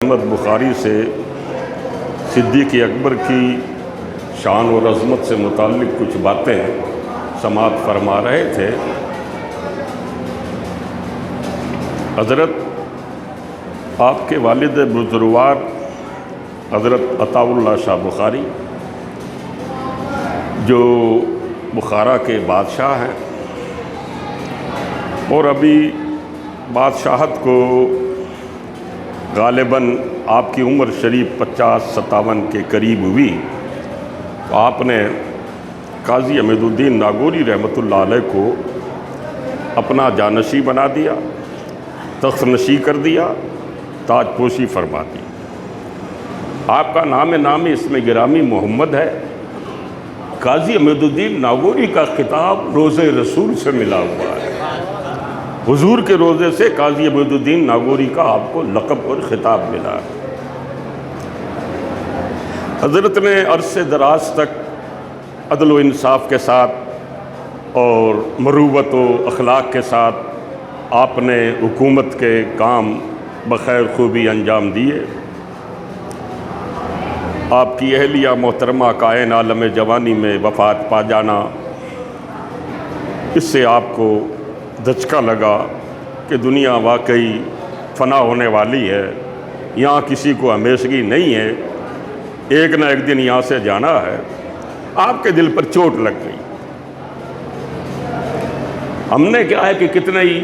احمد بخاری سے صدیق اکبر کی شان اور عظمت سے متعلق کچھ باتیں سماعت فرما رہے تھے۔ حضرت آپ کے والد بزرگوار حضرت عطا اللہ شاہ بخاری جو بخارا کے بادشاہ ہیں اور ابھی بادشاہت کو غالباً آپ کی عمر شریف 50-57 کے قریب ہوئی تو آپ نے قاضی حمید الدین ناگوری رحمۃ اللہ علیہ کو اپنا جانشین بنا دیا، تخت نشی کر دیا، تاج پوشی فرما دی۔ آپ کا نام اس میں گرامی محمد ہے۔ قاضی حمید الدین ناگوری کا خطاب روضہ رسول سے ملا ہوا ہے۔ حضور کے روضے سے قاضی حمید الدین ناگوری کا آپ کو لقب اور خطاب ملا ہے۔ حضرت نے عرصے دراز تک عدل و انصاف کے ساتھ اور مروت و اخلاق کے ساتھ آپ نے حکومت کے کام بخیر خوبی انجام دیے۔ آپ کی اہلیہ محترمہ کا عین عالم جوانی میں وفات پا جانا، اس سے آپ کو دھچکا لگا کہ دنیا واقعی فنا ہونے والی ہے، یہاں کسی کو ہمیشگی نہیں ہے، ایک نہ ایک دن یہاں سے جانا ہے۔ آپ کے دل پر چوٹ لگ گئی۔ ہم نے کیا ہے کہ کتنے ہی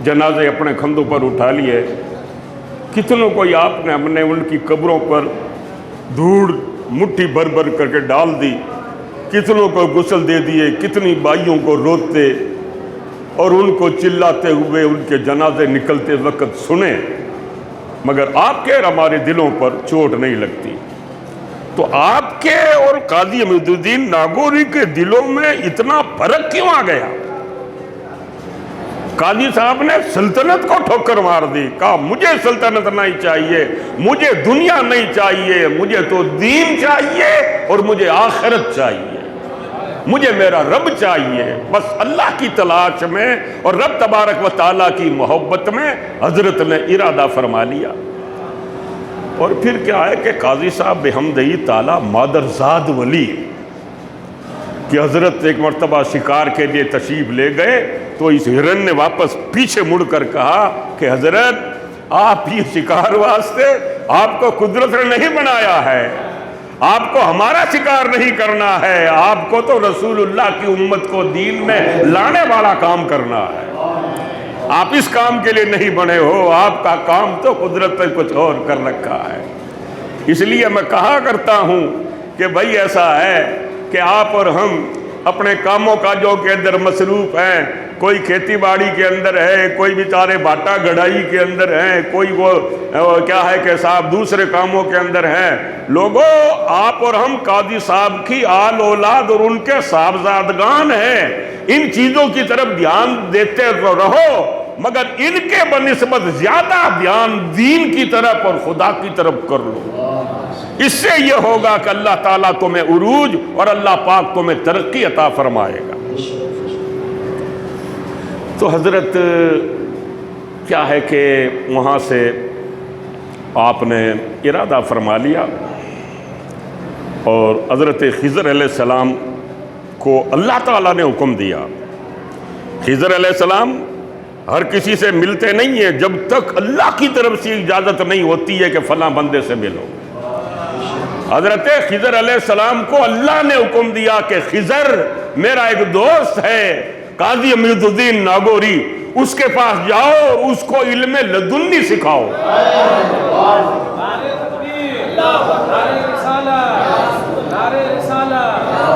جنازے اپنے کندھوں پر اٹھا لیے، کتنوں کو آپ نے ہم نے ان کی قبروں پر دھوڑ مٹھی بھر بھر کر کے ڈال دی، کتنوں کو غسل دے دیے، کتنی بائیوں کو روتے اور ان کو چلاتے ہوئے ان کے جنازے نکلتے وقت سنے، مگر آپ کے ہمارے دلوں پر چوٹ نہیں لگتی۔ تو آپ کے اور قاضی حمید الدین ناگوری کے دلوں میں اتنا فرق کیوں آ گیا؟ قاضی صاحب نے سلطنت کو ٹھوکر مار دی، کہا مجھے سلطنت نہیں چاہیے، مجھے دنیا نہیں چاہیے، مجھے تو دین چاہیے اور مجھے آخرت چاہیے، مجھے میرا رب چاہیے۔ بس اللہ کی تلاش میں اور رب تبارک و تعالیٰ کی محبت میں حضرت نے ارادہ فرما لیا۔ اور پھر کیا ہے کہ قاضی صاحب بحمدہی تعالیٰ مادرزاد ولی کہ حضرت ایک مرتبہ شکار کے لیے تشریف لے گئے تو اس ہرن نے واپس پیچھے مڑ کر کہا کہ حضرت آپ یہ شکار واسطے آپ کو قدرت نے نہیں بنایا ہے، آپ کو ہمارا شکار نہیں کرنا ہے، آپ کو تو رسول اللہ کی امت کو دین میں لانے والا کام کرنا ہے، آپ اس کام کے لیے نہیں بنے ہو، آپ کا کام تو قدرت نے کچھ اور کر رکھا ہے۔ اس لیے میں کہا کرتا ہوں کہ بھائی ایسا ہے کہ آپ اور ہم اپنے کاموں کاجوں کے اندر مصروف ہیں، کوئی کھیتی باڑی کے اندر ہے، کوئی بیچارے بھاٹا گڑھائی کے اندر ہیں، کوئی وہ کیا ہے کہ صاحب دوسرے کاموں کے اندر ہیں۔ لوگوں، آپ اور ہم قاضی صاحب کی آل اولاد اور ان کے صاحبزادگان ہیں، ان چیزوں کی طرف دھیان دیتے رہو، مگر ان کے بنسبت زیادہ دھیان دین کی طرف اور خدا کی طرف کر لو۔ اس سے یہ ہوگا کہ اللہ تعالیٰ تمہیں عروج اور اللہ پاک تمہیں ترقی عطا فرمائے گا۔ تو حضرت کیا ہے کہ وہاں سے آپ نے ارادہ فرما لیا اور حضرت خضر علیہ السلام کو اللہ تعالیٰ نے حکم دیا۔ خضر علیہ السلام ہر کسی سے ملتے نہیں ہیں جب تک اللہ کی طرف سے اجازت نہیں ہوتی ہے کہ فلاں بندے سے ملو۔ حضرت خضر علیہ السلام کو اللہ نے حکم دیا کہ خضر میرا ایک دوست ہے قاضی حمید الدین ناگوری، اس کے پاس جاؤ، اس کو علم لدنی سکھاؤ۔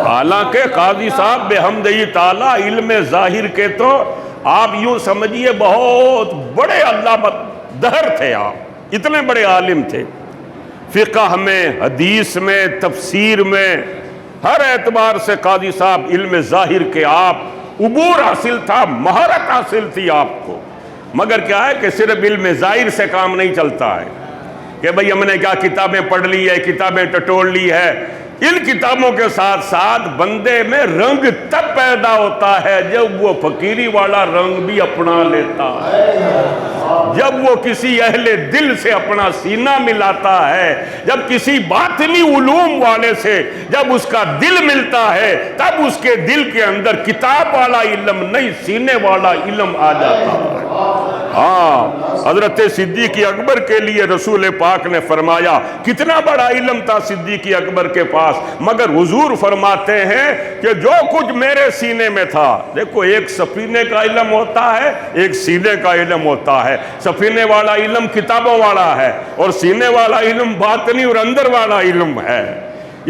حالانکہ قاضی صاحب بحمدہی تعالیٰ علم ظاہر کے تو آپ یوں سمجھیے بہت بڑے علامہ دہر تھے، آپ اتنے بڑے عالم تھے، فقہ میں، حدیث میں، تفسیر میں، ہر اعتبار سے قاضی صاحب علم ظاہر کے آپ عبور حاصل تھا، مہارت حاصل تھی آپ کو، مگر کیا ہے کہ صرف علم ظاہر سے کام نہیں چلتا ہے کہ بھئی ہم نے کیا کتابیں پڑھ لی ہے، کتابیں ٹٹول لی ہے، ان کتابوں کے ساتھ ساتھ بندے میں رنگ تب پیدا ہوتا ہے جب وہ فقیری والا رنگ بھی اپنا لیتا ہے، جب وہ کسی اہل دل سے اپنا سینہ ملاتا ہے، جب کسی باطنی علوم والے سے جب اس کا دل ملتا ہے، تب اس کے دل کے اندر کتاب والا علم نہیں، سینے والا علم آ جاتا ہے۔ ہاں، حضرت صدیق اکبر کے لیے رسول پاک نے فرمایا، کتنا بڑا علم تھا صدیق اکبر کے پاس، مگر حضور فرماتے ہیں کہ جو کچھ میرے سینے میں تھا، دیکھو ایک سفینے کا علم ہوتا ہے، ایک سینے کا علم ہوتا ہے۔ سفینے والا علم کتابوں والا ہے، اور سینے والا علم باطنی اور اندر والا علم ہے۔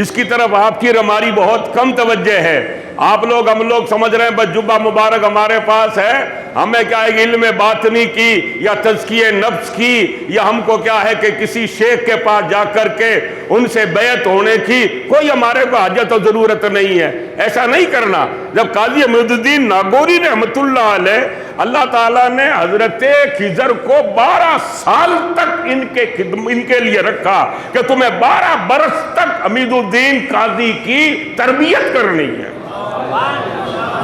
اس کی طرف آپ کی ہماری بہت کم توجہ ہے۔ ہم لوگ سمجھ رہے ہیں بس جبہ مبارک ہمارے پاس ہے، ہمیں کیا ہے علم باطنی کی یا تزکیہ نفس کی، یا ہم کو کیا ہے کہ کسی شیخ کے پاس جا کر کے ان سے بیعت ہونے کی کوئی ہمارے کو حاجت و ضرورت نہیں ہے۔ ایسا نہیں کرنا۔ جب قاضی امید الدین ناگوری رحمۃ اللہ علیہ، اللہ تعالیٰ نے حضرت خضر کو 12 سال تک ان کے لیے رکھا کہ تمہیں 12 برس تک امید الدین قاضی کی تربیت کرنی ہے۔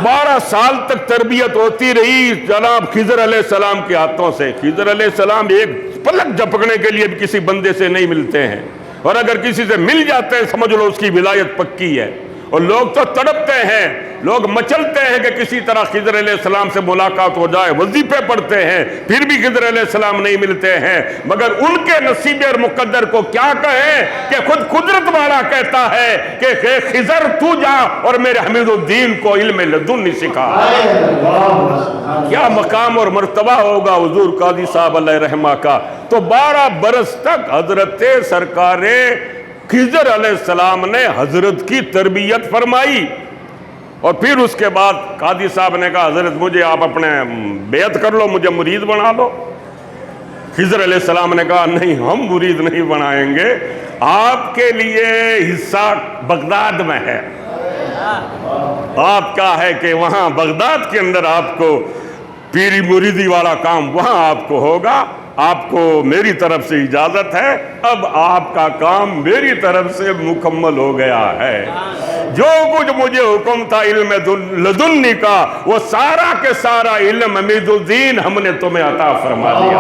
12 سال تک تربیت ہوتی رہی جناب خضر علیہ السلام کے ہاتھوں سے۔ خضر علیہ السلام ایک پلک جھپکنے کے لیے بھی کسی بندے سے نہیں ملتے ہیں، اور اگر کسی سے مل جاتے ہیں سمجھ لو اس کی ولایت پکی ہے۔ اور لوگ تو تڑپتے ہیں، لوگ مچلتے ہیں کہ کسی طرح خضر علیہ السلام سے ملاقات ہو جائے، وظیفے پڑھتے ہیں، پھر بھی خضر علیہ السلام نہیں ملتے ہیں۔ مگر ان کے نصیب اور مقدر کو کیا کہیں کہ خود قدرت والا کہتا ہے کہ خضر تو جا اور میرے حمید الدین کو علم لدنی سکھا۔ کیا مقام اور مرتبہ ہوگا حضور قاضی صاحب علیہ رحمہ کا۔ تو 12 برس تک حضرت سرکار خضر علیہ السلام نے حضرت کی تربیت فرمائی، اور پھر اس کے بعد قاضی صاحب نے کہا حضرت مجھے آپ اپنے بیعت کر لو، مجھے مرید بنا لو۔ خضر علیہ السلام نے کہا نہیں، ہم مرید نہیں بنائیں گے، آپ کے لیے حصہ بغداد میں ہے، آپ کا ہے کہ وہاں بغداد کے اندر آپ کو پیری مریدی والا کام وہاں آپ کو ہوگا، آپ کو میری طرف سے اجازت ہے، اب آپ کا کام میری طرف سے مکمل ہو گیا ہے۔ جو کچھ مجھے حکم تھا علم لدنی کا، وہ سارا کے سارا علم امید الدین ہم نے تمہیں عطا فرما دیا۔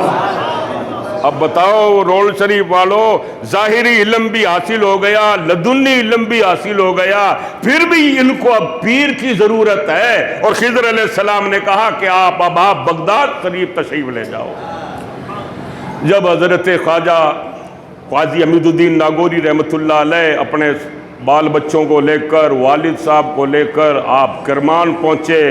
اب بتاؤ رول شریف والو، ظاہری علم بھی حاصل ہو گیا، لدنی علم بھی حاصل ہو گیا، پھر بھی ان کو اب پیر کی ضرورت ہے، اور خضر علیہ السلام نے کہا کہ آپ بغداد شریف تشریف لے جاؤ۔ جب حضرت خواجہ قاضی امید الدین ناگوری رحمۃ اللہ علیہ اپنے بال بچوں کو لے کر، والد صاحب کو لے کر آپ کرمان پہنچے،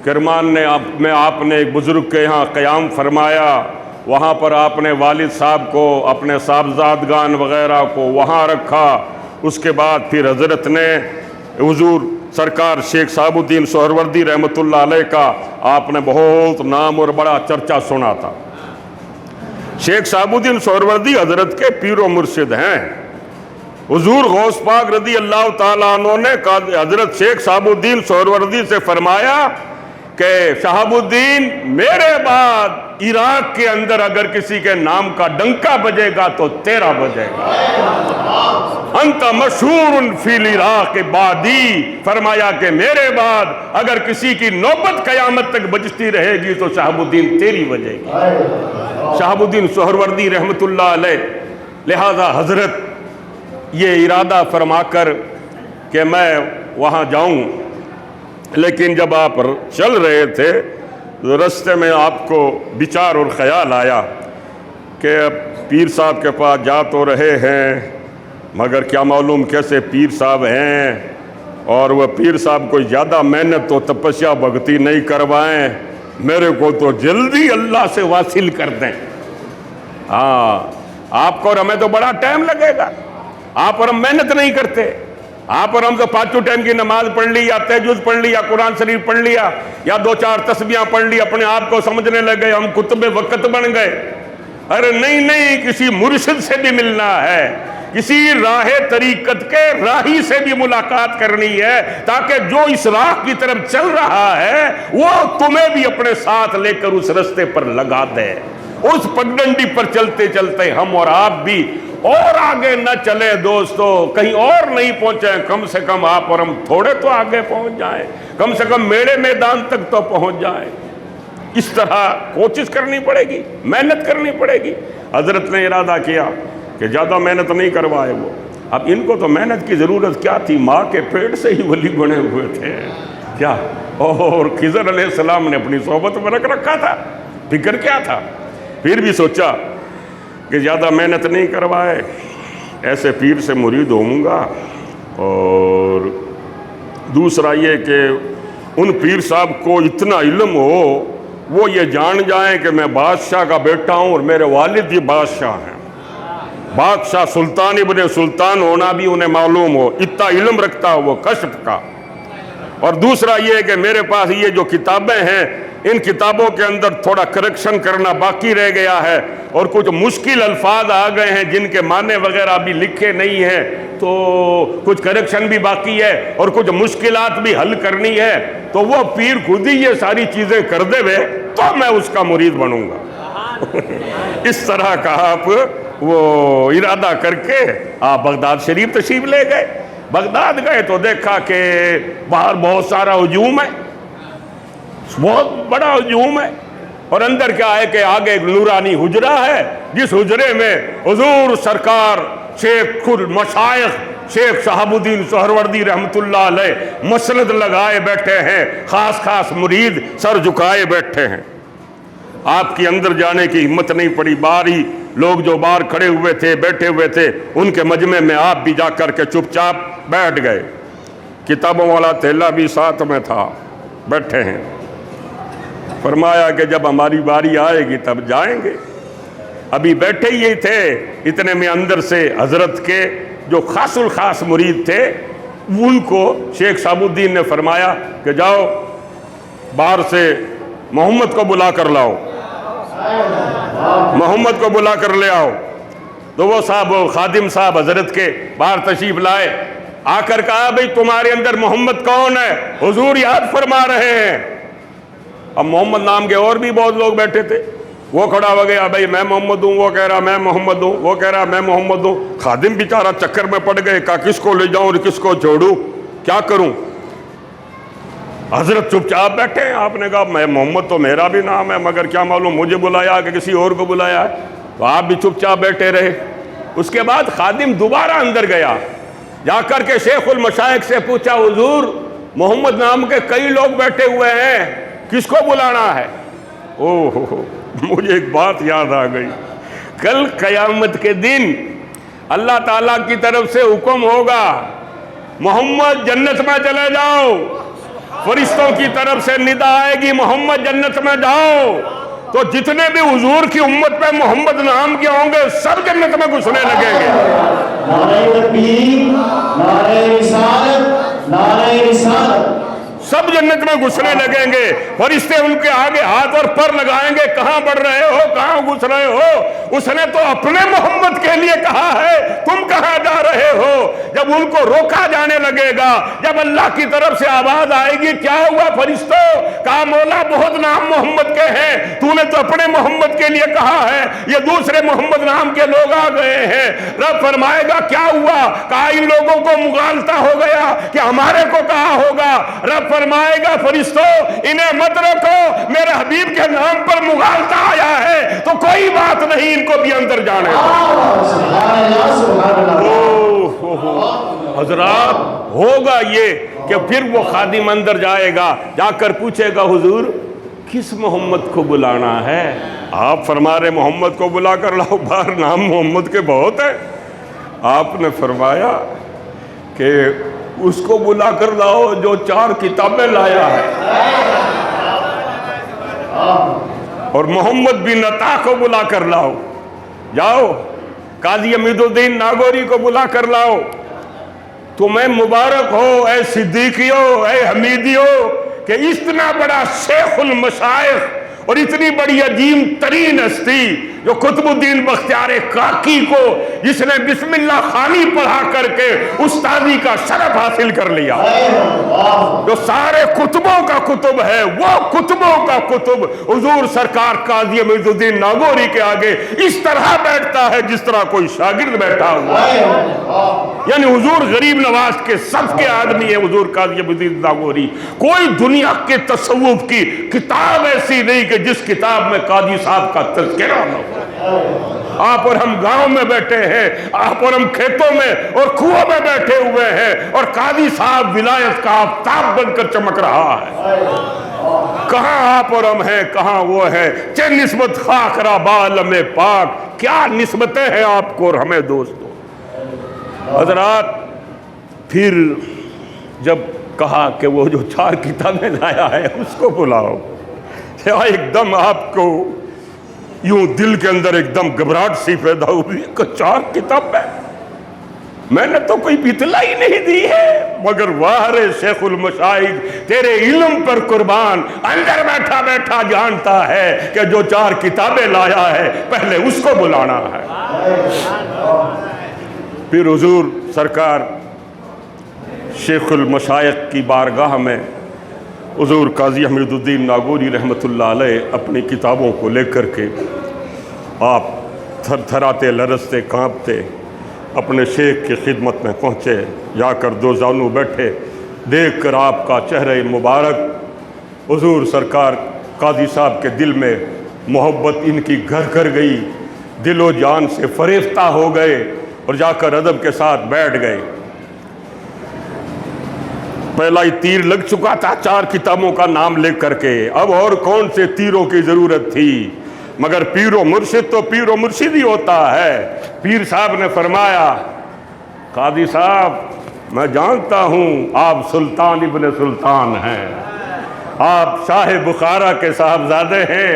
کرمان میں آپ نے ایک بزرگ کے یہاں قیام فرمایا، وہاں پر آپ نے والد صاحب کو، اپنے صاحبزادگان وغیرہ کو وہاں رکھا۔ اس کے بعد پھر حضرت نے حضور سرکار شیخ صاحب الدین سہروردی رحمۃ اللہ علیہ کا آپ نے بہت نام اور بڑا چرچا سنا تھا۔ شیخ صاحب الدین سہروردی حضرت کے پیر و مرشد ہیں۔ حضور غوث پاک رضی اللہ تعالیٰ عنہ نے حضرت شیخ صاحب الدین سہروردی سے فرمایا کہ شہاب الدین میرے بعد عراق کے اندر اگر کسی کے نام کا ڈنکا بجے گا تو تیرا بجے گا، انت مشہور فی العراق بعدی، فرمایا کہ میرے بعد اگر کسی کی نوبت قیامت تک بجتی رہے گی تو شہاب الدین تیری بجے گی۔ شہاب الدین سہروردی رحمۃ اللہ علیہ، لہذا حضرت یہ ارادہ فرما کر کہ میں وہاں جاؤں، لیکن جب آپ چل رہے تھے رستے میں آپ کو بچار اور خیال آیا کہ پیر صاحب کے پاس جا تو رہے ہیں، مگر کیا معلوم کیسے پیر صاحب ہیں، اور وہ پیر صاحب کو زیادہ محنت و تپسیا بھگتی نہیں کروائیں، میرے کو تو جلدی اللہ سے واصل کر دیں۔ ہاں، آپ کو اور ہمیں تو بڑا ٹائم لگے گا، آپ اور ہم محنت نہیں کرتے، آپ اور ہم تو 5 ٹائم کی نماز پڑھ لی، یا تہجد پڑھ لی، یا قرآن شریف پڑھ لیا، یا 2-4 تسبیحاں پڑھ لی، اپنے آپ کو سمجھنے لگے ہم کتب وقت بن گئے۔ ارے نہیں، کسی مرشد سے بھی ملنا ہے، کسی راہ طریقت کے راہی سے بھی ملاقات کرنی ہے، تاکہ جو اس راہ کی طرف چل رہا ہے وہ تمہیں بھی اپنے ساتھ لے کر اس رستے پر لگا دے۔ اس پگڈنڈی پر چلتے چلتے ہم اور آپ بھی اور آگے نہ چلے دوستو، کہیں اور نہیں پہنچے، کم سے کم آپ اور ہم تھوڑے تو آگے پہنچ جائیں، کم سے کم میرے میدان تک تو پہنچ جائیں۔ اس طرح کوشش کرنی پڑے گی، محنت کرنی پڑے گی۔ حضرت نے ارادہ کیا کہ زیادہ محنت نہیں کروائے وہ، اب ان کو تو محنت کی ضرورت کیا تھی، ماں کے پیٹ سے ہی ولی بنے ہوئے تھے کیا، اور خضر علیہ السلام نے اپنی صحبت میں رکھ رکھا تھا، فکر کیا تھا۔ پھر بھی سوچا کہ زیادہ محنت نہیں کروائے، ایسے پیر سے مرید ہوں گا، اور دوسرا یہ کہ ان پیر صاحب کو اتنا علم ہو، وہ یہ جان جائیں کہ میں بادشاہ کا بیٹا ہوں اور میرے والد ہی بادشاہ ہیں، بادشاہ سلطان ابن سلطان ہونا بھی انہیں معلوم ہو، اتنا علم رکھتا ہو وہ کشف کا۔ اور دوسرا یہ کہ میرے پاس یہ جو کتابیں ہیں، ان کتابوں کے اندر تھوڑا کریکشن کرنا باقی رہ گیا ہے، اور کچھ مشکل الفاظ آ گئے ہیں جن کے معنی وغیرہ ابھی لکھے نہیں ہیں، تو کچھ کریکشن بھی باقی ہے اور کچھ مشکلات بھی حل کرنی ہے، تو وہ پیر خود ہی یہ ساری چیزیں کر دے وے تو میں اس کا مرید بنوں گا۔ اس طرح کا آپ وہ ارادہ کر کے آپ بغداد شریف تشریف لے گئے۔ بغداد گئے تو دیکھا کہ باہر بہت سارا ہجوم ہے، بہت بڑا ہجوم ہے، اور اندر کیا ہے کہ آگے ایک نورانی حجرہ ہے، جس حجرے میں حضور سرکار شیخ المشائخ شیخ شہاب الدین سہروردی رحمت اللہ علیہ مسند لگائے بیٹھے ہیں، خاص خاص مرید سر جھکائے بیٹھے ہیں۔ آپ کی اندر جانے کی ہمت نہیں پڑی، باہر ہی لوگ جو باہر کھڑے ہوئے تھے، بیٹھے ہوئے تھے، ان کے مجمع میں آپ بھی جا کر کے چپ چاپ بیٹھ گئے۔ کتابوں والا تھیلا بھی ساتھ میں تھا، بیٹھے ہیں۔ فرمایا کہ جب ہماری باری آئے گی تب جائیں گے۔ ابھی بیٹھے ہی تھے، اتنے میں اندر سے حضرت کے جو خاص الخاص مرید تھے، ان کو شیخ شہاب الدین نے فرمایا کہ جاؤ باہر سے محمد کو بلا کر لاؤ، محمد کو بلا کر لے آؤ۔ تو وہ صاحب، وہ خادم صاحب حضرت کے باہر تشریف لائے، آ کر کہا بھئی تمہارے اندر محمد کون ہے؟ حضور یاد فرما رہے ہیں۔ اب محمد نام کے اور بھی بہت لوگ بیٹھے تھے، وہ کھڑا ہو گیا، بھئی میں محمد ہوں، وہ کہہ رہا میں محمد ہوں، وہ کہہ رہا میں محمد ہوں۔ خادم بیچارہ چکر میں پڑ گئے، کہا کس کو لے جاؤں اور کس کو چھوڑوں، کیا کروں؟ حضرت چپ چاپ بیٹھے ہیں۔ آپ نے کہا میں محمد تو میرا بھی نام ہے، مگر کیا معلوم مجھے بلایا کہ کسی اور کو بلایا ہے، تو آپ بھی چپ چاپ بیٹھے رہے۔ اس کے بعد خادم دوبارہ اندر گیا، جا کر کے شیخ المشائخ سے پوچھا حضور محمد نام کے کئی لوگ بیٹھے ہوئے ہیں، کس کو بلانا ہے؟ اوہ مجھے ایک بات یاد آ گئی، کل قیامت کے دن اللہ تعالیٰ کی طرف سے حکم ہوگا محمد جنت میں چلے جاؤ، فرشتوں کی طرف سے ندا آئے گی محمد جنت میں جاؤ، تو جتنے بھی حضور کی امت پہ محمد نام کے ہوں گے سب جنت میں گھسنے لگیں گے۔ نعرہ تکبیر، نعرہ رسالت، نعرہ رسالت، سب جنت میں گھسنے لگیں گے۔ فرشتے ان کے آگے ہاتھ اور پر لگائیں گے، کہاں بڑھ رہے ہو، کہاں گھس رہے ہو؟ اس نے تو اپنے محمد کے لیے کہا ہے، تم کہاں جا رہے ہو؟ جب ان کو روکا جانے لگے گا، جب اللہ کی طرف سے آواز آئے گی کیا ہوا فرشتوں؟ کہا مولا بہت نام محمد کے ہیں، تو نے تو اپنے محمد کے لیے کہا ہے، یہ دوسرے محمد نام کے لوگ آ گئے ہیں۔ رب فرمائے گا کیا ہوا؟ کہا ان لوگوں کو مغالطہ ہو گیا کہ ہمارے کو کہا ہوگا۔ رب فرمائے گا فرشتوں انہیں مت رکھو، میرے حبیب کے نام پر مغالطہ آیا ہے تو کوئی بات نہیں، ان کو بھی اندر جانے دو۔ حضرات ہوگا یہ کہ پھر وہ خادم اندر جائے گا، جا کر پوچھے گا حضور کس محمد کو بلانا ہے؟ آپ فرما رہے محمد کو بلا کر لاؤ، باہر نام محمد کے بہت ہے۔ آپ نے فرمایا کہ اس کو بلا کر لاؤ جو 4 کتابیں لایا ہے، اور محمد بن عطا کو بلا کر لاؤ، جاؤ قاضی امید الدین ناگوری کو بلا کر لاؤ۔ تمہیں مبارک ہو اے صدیقیو، اے حمیدیو، کہ اتنا بڑا شیخ المشائخ اور اتنی بڑی عظیم ترین ہستی جو قطبالدین بختیار کاکی کو جس نے بسم اللہ خانی پڑھا کر کے استادی کا شرف حاصل کر لیا، جو سارے کتبوں کا کتب ہے، وہ کتبوں کا کتب حضور سرکار قاضی معیز الدین ناگوری کے آگے اس طرح بیٹھتا ہے جس طرح کوئی شاگرد بیٹھا ہوا ہے۔ یعنی حضور غریب نواز کے صف کے آدمی ہے حضور قاضی معیز الدین ناگوری۔ کوئی دنیا کے تصوف کی کتاب ایسی نہیں کہ جس کتاب میں قاضی صاحب کا تذکرہ نہ ہو۔ آپ اور ہم گاؤں میں بیٹھے ہیں، آپ اور ہم کھیتوں میں اور کنووں میں بیٹھے ہوئے ہیں، اور قاضی صاحب ولایت کا آفتاب بن کر چمک رہا ہے۔ کہاں آپ اور ہم ہیں، کہاں وہ ہے؟ چہ نسبت خاک را بعالم پاک، کیا نسبتیں ہیں آپ کو اور ہمیں دوستو۔ حضرات پھر جب کہا کہ وہ جو 4 کتابیں لایا ہے اس کو بلاؤ، ایک دم آپ کو یوں دل کے اندر ایک دم گھبراہٹ سی پیدا ہوئی کہ 4 کتابیں، میں نے تو کوئی اطلاع ہی نہیں دی ہے، مگر واہ رے شیخ المشائخ تیرے علم پر قربان، اندر بیٹھا بیٹھا جانتا ہے کہ جو 4 کتابیں لایا ہے پہلے اس کو بلانا ہے۔ پھر حضور سرکار شیخ المشائخ کی بارگاہ میں حضور قاضی حمید الدین ناگوری رحمۃ اللہ علیہ اپنی کتابوں کو لے کر کے آپ تھر تھراتے لرزتے کانپتے اپنے شیخ کی خدمت میں پہنچے، جا کر 2 زانو بیٹھے، دیکھ کر آپ کا چہرہ مبارک حضور سرکار قاضی صاحب کے دل میں محبت ان کی گھر کر گئی، دل و جان سے فریفتہ ہو گئے اور جا کر ادب کے ساتھ بیٹھ گئے۔ پہلا ہی تیر لگ چکا تھا 4 کتابوں کا نام لے کر کے، اب اور کون سے تیروں کی ضرورت تھی؟ مگر پیر و مرشد تو پیر و مرشد ہی ہوتا ہے۔ پیر صاحب نے فرمایا قاضی صاحب میں جانتا ہوں آپ سلطان ابن سلطان ہیں، آپ شاہ بخارا کے صاحبزادے ہیں،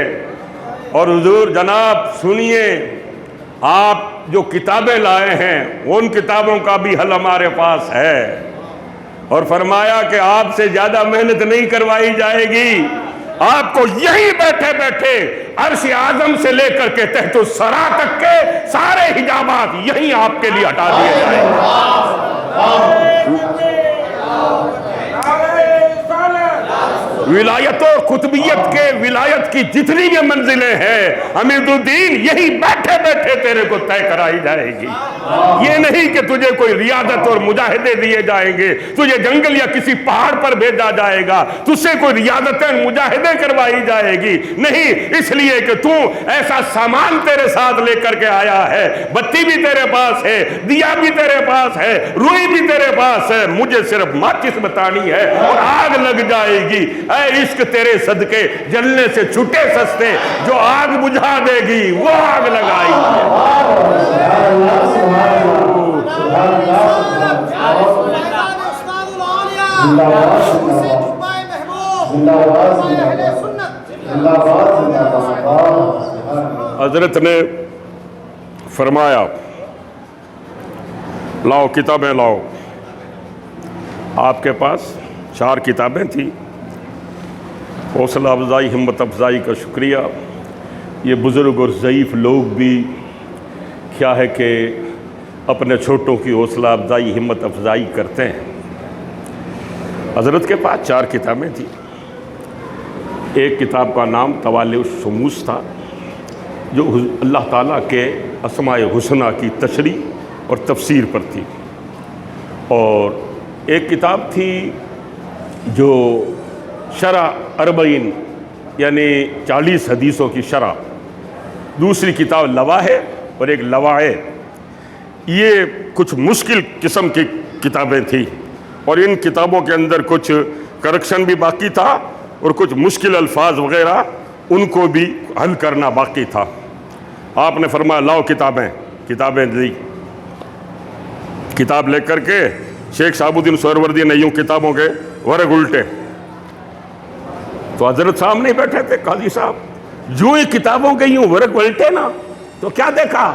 اور حضور جناب سنیے آپ جو کتابیں لائے ہیں ان کتابوں کا بھی حل ہمارے پاس ہے، اور فرمایا کہ آپ سے زیادہ محنت نہیں کروائی جائے گی، آپ کو یہی بیٹھے بیٹھے عرش اعظم سے لے کر کے تحت الثری تک کے سارے حجابات یہی آپ کے لیے ہٹا دیے جائیں گے۔ ولایت و قطبیت کے ولایت کی جتنی بھی منزلیں ہیں حمید الدین یہی بیٹھے بیٹھے تیرے کو طے کرائی جائے گی۔ یہ نہیں کہ تجھے کوئی ریاضت اور مجاہدے دیے جائیں گے، تجھے جنگل یا کسی پہاڑ پر بھیجا جائے گا، تجھ سے کوئی ریاضتیں مجاہدے کروائی جائے گی، نہیں، اس لیے کہ تو ایسا سامان تیرے ساتھ لے کر کے آیا ہے، بتی بھی تیرے پاس ہے، دیا بھی تیرے پاس ہے، روئی بھی تیرے پاس ہے، مجھے صرف ماچس بتانی ہے اور آگ لگ جائے گی۔ اے عشق تیرے صدقے جلنے سے چھٹے سستے، جو آگ بجھا دے گی وہ آگ لگائی ہے۔ حضرت نے فرمایا لاؤ کتابیں لاؤ۔ آپ کے پاس 4 کتابیں تھیں۔ حوصلہ افزائی ہمت افزائی کا شکریہ۔ یہ بزرگ اور ضعیف لوگ بھی کیا ہے کہ اپنے چھوٹوں کی حوصلہ افزائی ہمت افزائی کرتے ہیں۔ حضرت کے پاس 4 کتابیں تھیں۔ ایک کتاب کا نام طوالع الشموس تھا جو اللہ تعالیٰ کے اسماء حسنہ کی تشریح اور تفسیر پر تھی، اور ایک کتاب تھی جو شرح 40 یعنی 40 حدیثوں کی شرح، دوسری کتاب لواحِ اور ایک لواعِ۔ یہ کچھ مشکل قسم کی کتابیں تھیں، اور ان کتابوں کے اندر کچھ کریکشن بھی باقی تھا اور کچھ مشکل الفاظ وغیرہ ان کو بھی حل کرنا باقی تھا۔ آپ نے فرمایا لاؤ کتابیں دی۔ کتاب لے کر کے شیخ شہاب الدین سہروردی نے یوں کتابوں کے ورق الٹے، تو حضرت صاحب نہیں بیٹھے تھے، قاضی صاحب جو ہی کتابوں کے یوں ورق الٹے نا تو کیا دیکھا،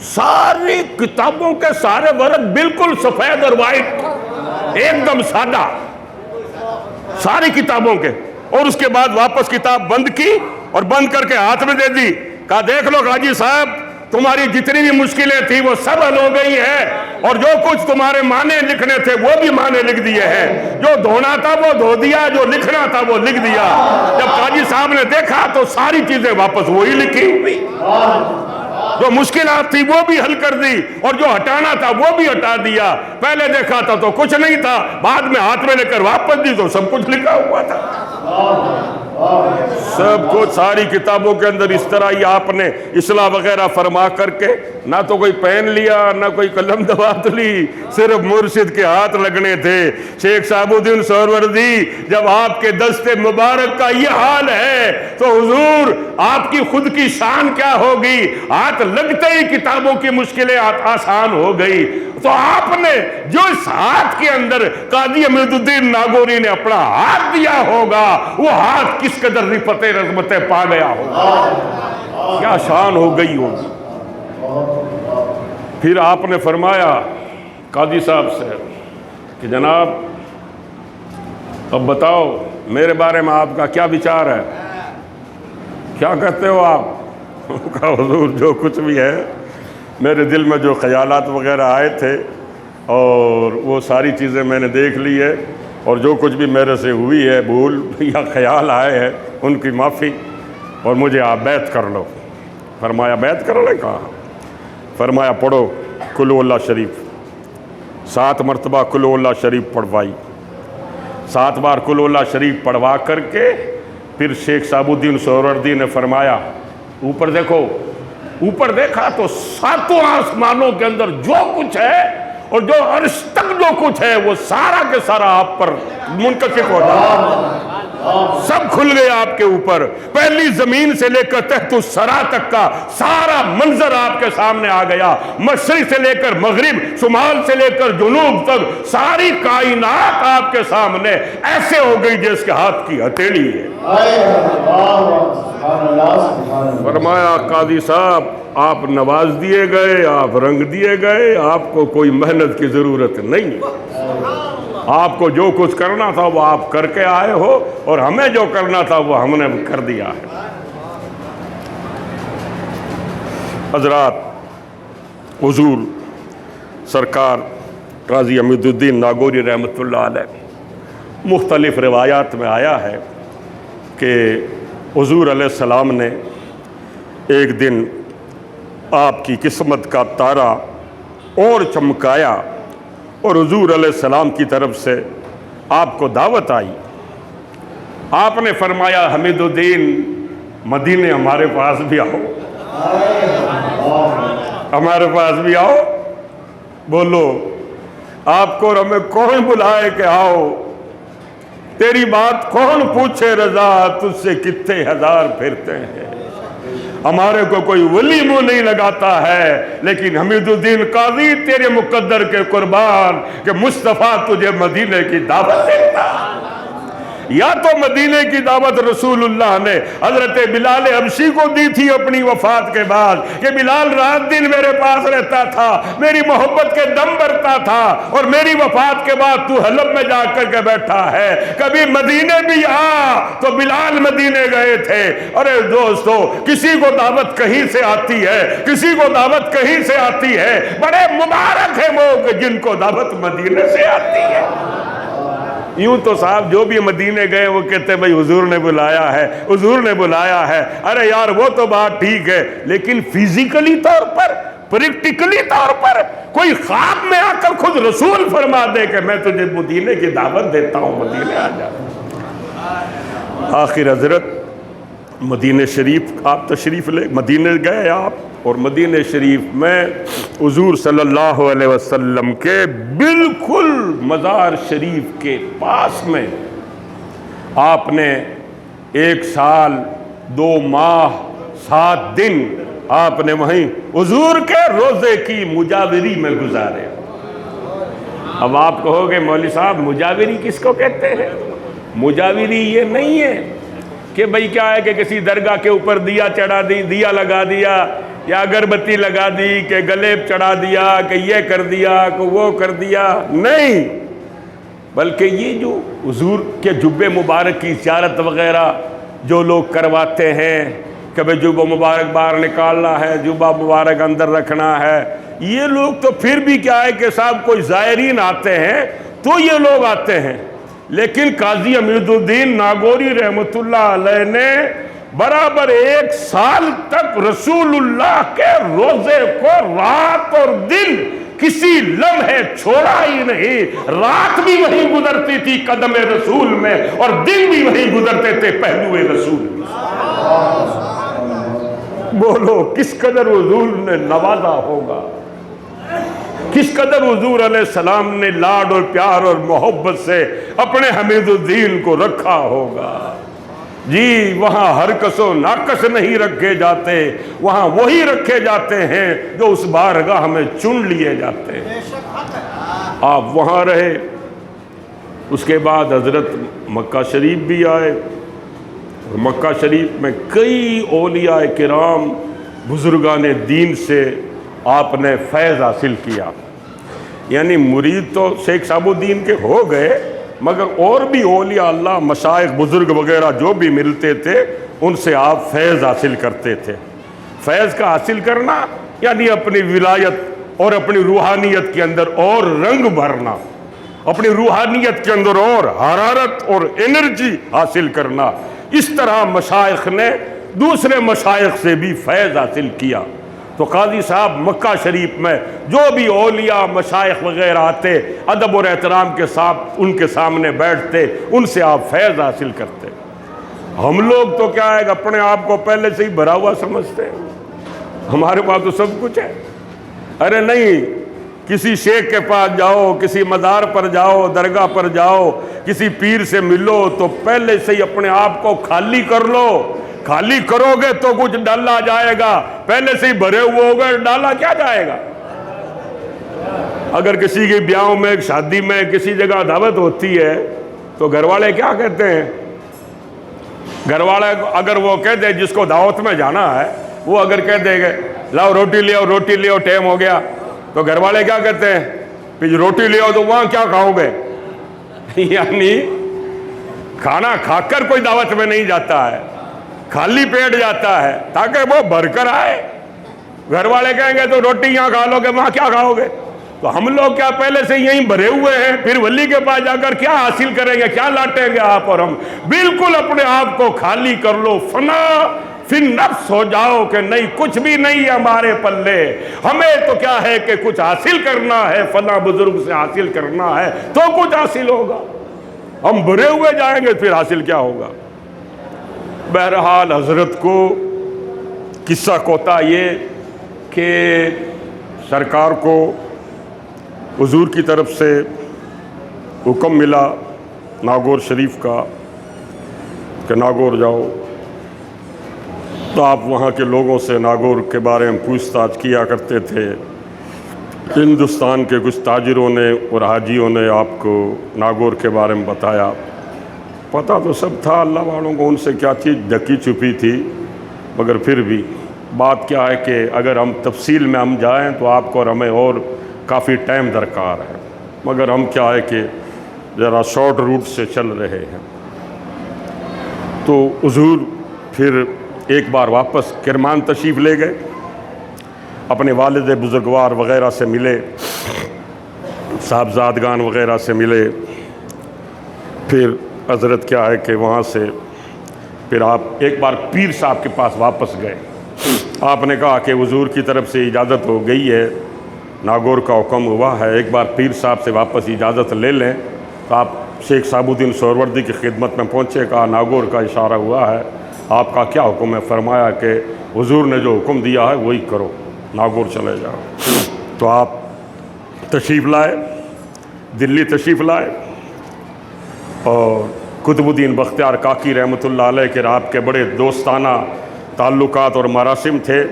ساری کتابوں کے سارے ورق بالکل سفید اور وائٹ، ایک دم سادہ، ساری کتابوں کے۔ اور اس کے بعد واپس کتاب بند کی اور بند کر کے ہاتھ میں دے دی۔ کہا دیکھ لو قاضی صاحب، تمہاری جتنی بھی مشکلیں تھیں وہ سب حل ہو گئی ہیں، اور جو کچھ تمہارے معنی لکھنے تھے وہ بھی معنی لکھ دیے ہیں، جو دھونا تھا وہ دھو دیا، جو لکھنا تھا وہ لکھ دیا۔ جب قاضی صاحب نے دیکھا تو ساری چیزیں واپس وہی لکھی ہوئی، جو مشکلات تھی وہ بھی حل کر دی، اور جو ہٹانا تھا وہ بھی ہٹا دیا۔ پہلے دیکھا تھا تو کچھ نہیں تھا، بعد میں ہاتھ میں لے کر واپس دی تو سب کچھ لکھا ہوا تھا۔ سب کچھ ساری کتابوں کے اندر اس طرح ہی آپ نے اصلاح وغیرہ فرما کر کے، نہ تو کوئی پین لیا نہ کوئی قلم دوات لی، صرف مرشد کے ہاتھ لگنے تھے۔ شیخ صاحب الدین سہروردی، جب آپ کے دست مبارک کا یہ حال ہے تو حضور آپ کی خود کی شان کیا ہوگی؟ ہاتھ لگتے ہی کتابوں کی مشکلیں آسان ہو گئی۔ تو آپ نے جو اس ہاتھ کے اندر قاضی امید الدین ناگوری نے اپنا ہاتھ دیا ہوگا، وہ ہاتھ کس قدر رفتیں رغبتیں پا گیا ہوگا، کیا شان ہو گئی ہوگی۔ پھر آپ نے فرمایا قاضی صاحب سے کہ جناب اب بتاؤ میرے بارے میں آپ کا کیا وچار ہے، کیا کہتے ہو آپ؟ کہا حضور جو کچھ بھی ہے، میرے دل میں جو خیالات وغیرہ آئے تھے اور وہ ساری چیزیں میں نے دیکھ لی ہے، اور جو کچھ بھی میرے سے ہوئی ہے بھول یا خیال آئے ہیں ان کی معافی، اور مجھے آپ بیعت کر لو۔ فرمایا بیعت کر لے؟ کہا فرمایا پڑھو قل اللہ شریف، 7 مرتبہ قل اللہ شریف پڑھوائی، 7 بار قل اللہ شریف پڑھوا کر کے پھر شیخ صاحب الدین سہروردی نے فرمایا اوپر دیکھو، اوپر دیکھا تو 7 آسمانوں کے اندر جو کچھ ہے اور جو عرش تک جو کچھ ہے وہ سارا کے سارا آپ پر منکشف ہو جائے، سب کھل گیا آپ کے اوپر۔ پہلی زمین سے لے کر تحت الثری تک کا سارا منظر آپ کے سامنے آ گیا، مشرق سے لے کر مغرب، شمال سے لے کر جنوب تک ساری کائنات آپ کے سامنے ایسے ہو گئی جیسے ہاتھ کی ہتھیلی ہے۔ فرمایا قاضی صاحب آپ نواز دیے گئے، آپ رنگ دیے گئے، آپ کو کوئی محنت کی ضرورت نہیں، آپ کو جو کچھ کرنا تھا وہ آپ کر کے آئے ہو، اور ہمیں جو کرنا تھا وہ ہم نے کر دیا ہے۔ حضرات، حضور سرکار قاضی امید الدین ناگوری رحمۃ اللہ علیہ، مختلف روایات میں آیا ہے کہ حضور علیہ السلام نے ایک دن آپ کی قسمت کا تارا اور چمکایا، اور حضور علیہ السلام کی طرف سے آپ کو دعوت آئی۔ آپ نے فرمایا حمید الدین مدینے ہمارے پاس بھی آؤ، ہمارے پاس بھی آؤ، بولو آپ کو ہمیں کون بلائے کہ آؤ، تیری بات کون پوچھے رضا، تجھ سے کتنے ہزار پھرتے ہیں، ہمارے کو کوئی ولی منہ نہیں لگاتا ہے، لیکن حمید الدین قاضی تیرے مقدر کے قربان کہ مصطفیٰ تجھے مدینے کی دعوت دیتا۔ یا تو مدینے کی دعوت رسول اللہ نے حضرت بلال حبشی کو دی تھی اپنی وفات کے بعد کہ بلال رات دن میرے پاس رہتا تھا، میری محبت کے دم بھرتا تھا، اور میری وفات کے بعد تو حلب میں جا کر کے بیٹھا ہے، کبھی مدینے بھی آ۔ تو بلال مدینے گئے تھے۔ ارے دوستو، کسی کو دعوت کہیں سے آتی ہے، کسی کو دعوت کہیں سے آتی ہے، بڑے مبارک ہیں وہ کہ جن کو دعوت مدینے سے آتی ہے۔ یوں تو صاحب جو بھی مدینے گئے وہ کہتے ہیں بھئی حضور نے بلایا ہے، حضور نے بلایا ہے۔ ارے یار وہ تو بات ٹھیک ہے، لیکن فزیکلی طور پر، پریکٹیکلی طور پر کوئی خواب میں آ کر خود رسول فرما دے کہ میں تجھے مدینے کی دعوت دیتا ہوں، مدینے آ جا۔ آخر حضرت مدینہ شریف آپ تشریف لے، مدینے گئے آپ، اور مدینہ شریف میں حضور صلی اللہ علیہ وسلم کے بالکل مزار شریف کے پاس میں آپ نے 1 سال 2 ماہ 7 دن آپ نے وہیں حضور کے روزے کی مجاوری میں گزارے۔ اب آپ کہو گے مولوی صاحب مجاوری کس کو کہتے ہیں؟ مجاوری یہ نہیں ہے کہ بھئی کیا ہے کہ کسی درگاہ کے اوپر دیا چڑھا دی، دیا لگا دیا، یا اگربتی لگا دی، کہ گلے چڑھا دیا، کہ یہ کر دیا، کہ وہ کر دیا، نہیں، بلکہ یہ جو حضور کے جبے مبارک کی زیارت وغیرہ جو لوگ کرواتے ہیں، کبھی جوبہ مبارک باہر نکالنا ہے، جوبہ مبارک اندر رکھنا ہے۔ یہ لوگ تو پھر بھی کیا ہے کہ صاحب کوئی زائرین آتے ہیں تو یہ لوگ آتے ہیں، لیکن قاضی امید الدین ناگوری رحمۃ اللہ علیہ نے برابر 1 سال تک رسول اللہ کے روزے کو رات اور دن کسی لمحے چھوڑا ہی نہیں۔ رات بھی وہی گزرتی تھی قدم رسول میں، اور دن بھی وہی گزرتے تھے پہلو رسول میں۔ بولو کس قدر حضور نے نوازا ہوگا، کس قدر حضور علیہ السلام نے لاڈ اور پیار اور محبت سے اپنے حمید الدین کو رکھا ہوگا۔ جی وہاں ہر کس و ناقص نہیں رکھے جاتے، وہاں وہی رکھے جاتے ہیں جو اس بارگاہ میں چن لیے جاتے ہیں۔ آپ وہاں رہے، اس کے بعد حضرت مکہ شریف بھی آئے، اور مکہ شریف میں کئی اولیاء کرام بزرگان دین سے آپ نے فیض حاصل کیا۔ یعنی مرید تو شیخ صاحب الدین کے ہو گئے، مگر اور بھی اولیاء اللہ مشائخ بزرگ وغیرہ جو بھی ملتے تھے ان سے آپ فیض حاصل کرتے تھے۔ فیض کا حاصل کرنا یعنی اپنی ولایت اور اپنی روحانیت کے اندر اور رنگ بھرنا، اپنی روحانیت کے اندر اور حرارت اور انرجی حاصل کرنا۔ اس طرح مشائخ نے دوسرے مشائخ سے بھی فیض حاصل کیا۔ تو قاضی صاحب مکہ شریف میں جو بھی اولیاء مشائخ وغیرہ آتے، ادب اور احترام کے ساتھ ان کے سامنے بیٹھتے، ان سے آپ فیض حاصل کرتے۔ ہم لوگ تو کیا ہے اپنے آپ کو پہلے سے ہی بھرا ہوا سمجھتے ہیں، ہمارے پاس تو سب کچھ ہے۔ ارے نہیں، کسی شیخ کے پاس جاؤ، کسی مزار پر جاؤ، درگاہ پر جاؤ، کسی پیر سے ملو تو پہلے سے ہی اپنے آپ کو خالی کر لو۔ خالی کرو گے تو کچھ ڈالا جائے گا، پہلے سے ہی بھرے ہوئے ہوگا ڈالا کیا جائے گا۔ اگر کسی کی بیاہوں میں، شادی میں، کسی جگہ دعوت ہوتی ہے تو گھر والے کیا کہتے ہیں؟ گھر والے اگر وہ کہہ دے جس کو دعوت میں جانا ہے، وہ اگر کہہ دے گے لاؤ روٹی لے آؤ، روٹی لے آؤ، ٹائم ہو گیا، تو گھر والے کیا کہتے ہیں؟ پھر روٹی لے آؤ تو وہاں کیا کھاؤ گے؟ یعنی کھانا کھا کر کوئی دعوت میں نہیں جاتا ہے، خالی پیٹ جاتا ہے تاکہ وہ بھر کر آئے۔ گھر والے کہیں گے تو روٹی یہاں کھا لو گے، وہاں کیا کھاؤ گے؟ تو ہم لوگ کیا پہلے سے یہیں بھرے ہوئے ہیں، پھر ولی کے پاس جا کر کیا حاصل کریں گے، کیا لاٹیں گے آپ اور ہم؟ بالکل اپنے آپ کو خالی کر لو، فنا فی النفس ہو جاؤ کہ نہیں کچھ بھی نہیں ہے ہمارے پلے، ہمیں تو کیا ہے کہ کچھ حاصل کرنا ہے، فلاں بزرگ سے حاصل کرنا ہے تو کچھ حاصل ہوگا۔ ہم بھرے ہوئے جائیں گے پھر حاصل کیا ہوگا؟ بہرحال حضرت کو قصہ کوتا یہ کہ سرکار کو حضور کی طرف سے حکم ملا ناگور شریف کا کہ ناگور جاؤ، تو آپ وہاں کے لوگوں سے ناگور کے بارے میں پوچھ تاچھ کیا کرتے تھے۔ ہندوستان کے کچھ تاجروں نے اور حاجیوں نے آپ کو ناگور کے بارے میں بتایا۔ پتہ تو سب تھا، اللہ والوں کو ان سے کیا چیز ڈھکی چھپی تھی، مگر پھر بھی بات کیا ہے کہ اگر ہم تفصیل میں ہم جائیں تو آپ کو اور ہمیں اور کافی ٹائم درکار ہے، مگر ہم کیا ہے کہ ذرا شارٹ روٹ سے چل رہے ہیں۔ تو حضور پھر ایک بار واپس کرمان تشریف لے گئے، اپنے والد بزرگوار وغیرہ سے ملے، صاحبزادگان وغیرہ سے ملے۔ پھر حضرت کیا ہے کہ وہاں سے پھر آپ ایک بار پیر صاحب کے پاس واپس گئے۔ آپ نے کہا کہ حضور کی طرف سے اجازت ہو گئی ہے، ناگور کا حکم ہوا ہے، ایک بار پیر صاحب سے واپس اجازت لے لیں۔ تو آپ شیخ صاحب الدین سہروردی کی خدمت میں پہنچے، کہا ناگور کا اشارہ ہوا ہے، آپ کا کیا حکم ہے؟ فرمایا کہ حضور نے جو حکم دیا ہے وہی کرو، ناگور چلے جاؤ۔ تو آپ تشریف لائے، دلی تشریف لائے، اور قطب الدین بختیار کاکی رحمۃ اللہ علیہ کے آپ کے بڑے دوستانہ تعلقات اور مراسم تھے،